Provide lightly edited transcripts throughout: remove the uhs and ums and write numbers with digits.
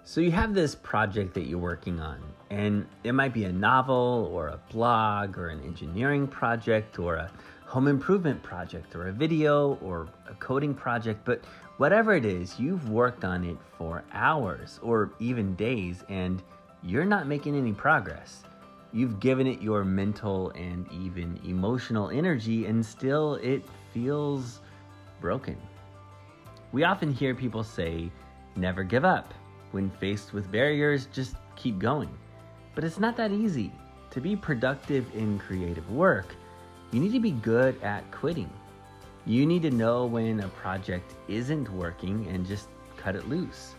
So you have this project that you're working on, and it might be a novel or a blog or an engineering project or a home improvement project or a video or a coding project, but whatever it is, you've worked on it for hours or even days and you're not making any progress. You've given it your mental and even emotional energy and still it feels broken. We often hear people say, never give up. When faced with barriers, just keep going. But it's not that easy. To be productive in creative work, you need to be good at quitting. You need to know when a project isn't working and just cut it loose.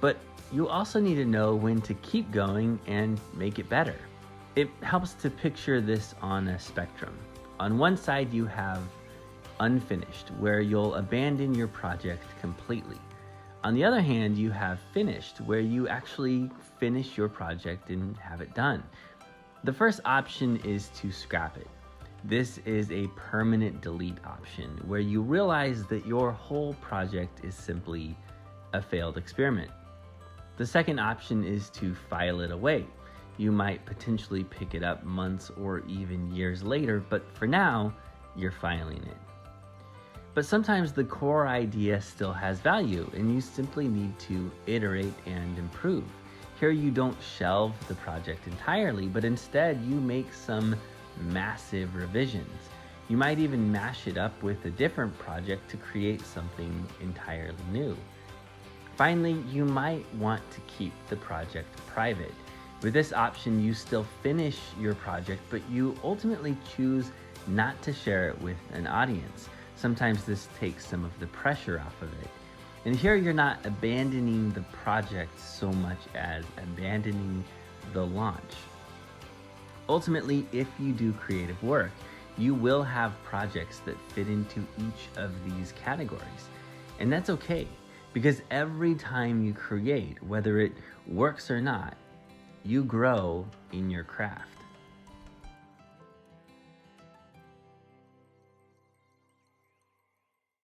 But you also need to know when to keep going and make it better. It helps to picture this on a spectrum. On one side, you have unfinished, where you'll abandon your project completely. On the other hand, you have finished, where you actually finish your project and have it done. The first option is to scrap it. This is a permanent delete option, where you realize that your whole project is simply a failed experiment. The second option is to file it away. You might potentially pick it up months or even years later, but for now, you're filing it. But sometimes the core idea still has value and you simply need to iterate and improve. Here you don't shelve the project entirely, but instead you make some massive revisions. You might even mash it up with a different project to create something entirely new. Finally, you might want to keep the project private. With this option, you still finish your project, but you ultimately choose not to share it with an audience. Sometimes this takes some of the pressure off of it. And here you're not abandoning the project so much as abandoning the launch. Ultimately, if you do creative work, you will have projects that fit into each of these categories. And that's okay, because every time you create, whether it works or not, you grow in your craft.